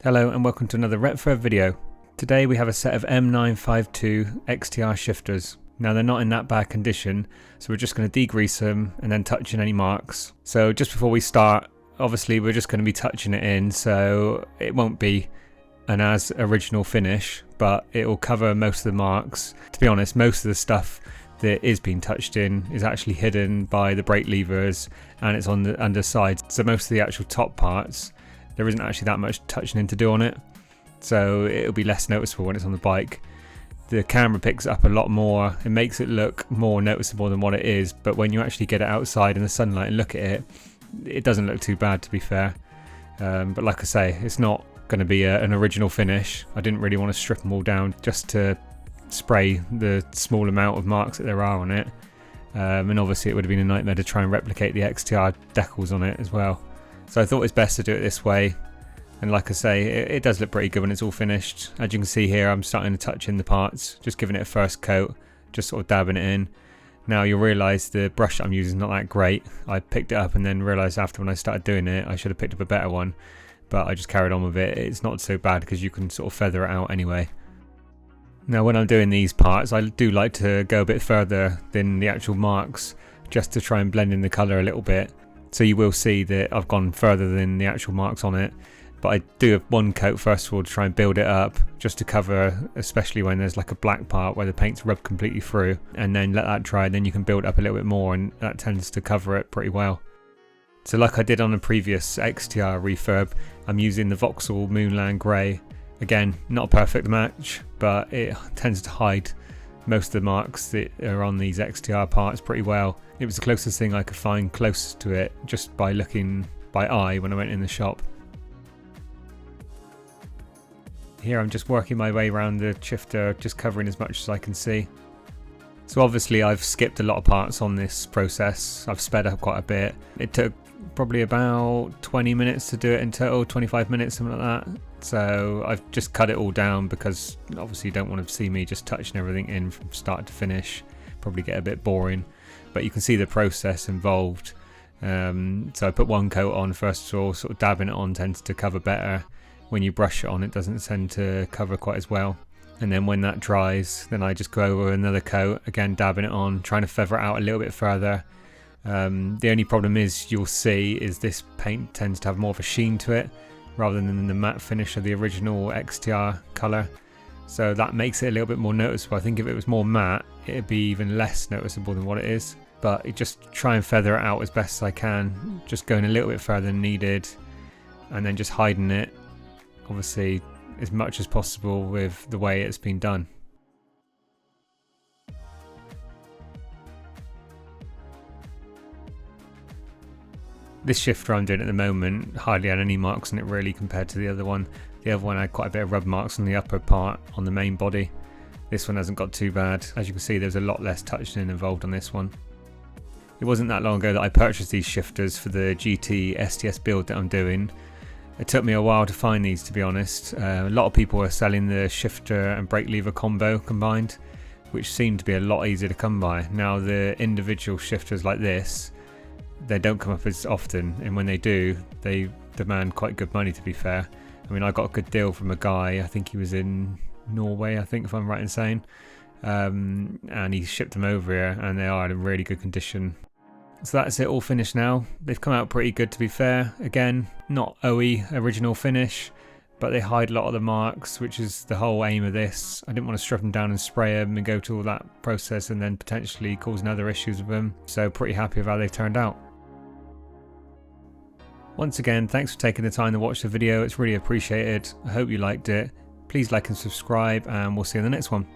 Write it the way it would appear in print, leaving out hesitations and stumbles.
Hello and welcome to another Retfurb video. Today we have a set of M952 XTR shifters. Now they're not in that bad condition, so we're just going to degrease them and then touch in any marks. So just before we start, obviously we're just going to be touching it in, so it won't be an as original finish, but it will cover most of the marks. To be honest, most of the stuff that is being touched in is actually hidden by the brake levers and it's on the underside. So most of the actual top parts, there isn't actually that much touching in to do on it, so it'll be less noticeable when it's on the bike. The camera picks it up a lot more, it makes it look more noticeable than what it is, but when you actually get it outside in the sunlight and look at it, it doesn't look too bad, to be fair. But like I say, it's not going to be an original finish. I didn't really want to strip them all down just to spray the small amount of marks that there are on it, and obviously it would have been a nightmare to try and replicate the XTR decals on it as well. So I thought it's best to do it this way, and like I say, it does look pretty good when it's all finished. As you can see here, I'm starting to touch in the parts, just giving it a first coat, just sort of dabbing it in. Now you'll realise the brush that I'm using is not that great. I picked it up and then realised after when I started doing it I should have picked up a better one, but I just carried on with it. It's not so bad because you can sort of feather it out anyway. Now when I'm doing these parts, I do like to go a bit further than the actual marks, just to try and blend in the colour a little bit. So you will see that I've gone further than the actual marks on it, but I do have one coat first of all to try and build it up, just to cover, especially when there's like a black part where the paint's rubbed completely through, and then let that dry, and then you can build up a little bit more, and that tends to cover it pretty well. So like I did on the previous XTR refurb, I'm using the Vauxhall Moonland Grey. Again, not a perfect match, but it tends to hide most of the marks that are on these XTR parts pretty well. It was the closest thing I could find close to it just by looking by eye when I went in the shop. Here I'm just working my way around the shifter, just covering as much as I can see. So obviously I've skipped a lot of parts on this process. I've sped up quite a bit. It took probably about 20 minutes to do it in total, 25 minutes, something like that. So I've just cut it all down because obviously you don't want to see me just touching everything in from start to finish. Probably get a bit boring, but you can see the process involved. So I put one coat on first of all, sort of dabbing it on tends to cover better. When you brush it on, it doesn't tend to cover quite as well. And then when that dries, then I just go over another coat, again dabbing it on, trying to feather it out a little bit further. The only problem is you'll see is this paint tends to have more of a sheen to it rather than the matte finish of the original XTR colour, so that makes it a little bit more noticeable. I think if it was more matte it'd be even less noticeable than what it is, but just try and feather it out as best as I can, just going a little bit further than needed and then just hiding it obviously as much as possible with the way it's been done. This shifter I'm doing at the moment hardly had any marks on it really compared to the other one. The other one had quite a bit of rub marks on the upper part on the main body. This one hasn't got too bad. As you can see, there's a lot less touching involved on this one. It wasn't that long ago that I purchased these shifters for the GT STS build that I'm doing. It took me a while to find these, to be honest. A lot of people are selling the shifter and brake lever combo combined, which seemed to be a lot easier to come by. Now the individual shifters like this, they don't come up as often, and when they do, they demand quite good money, to be fair. I mean, I got a good deal from a guy, I think he was in Norway, I think, if I'm right in saying, and he shipped them over here and they are in really good condition. So that's it, all finished now. They've come out pretty good, to be fair. Again, not OE original finish, but they hide a lot of the marks, which is the whole aim of this. I didn't want to strip them down and spray them and go to all that process and then potentially causing other issues with them. So pretty happy with how they've turned out. Once again, thanks for taking the time to watch the video. It's really appreciated. I hope you liked it. Please like and subscribe, and we'll see you in the next one.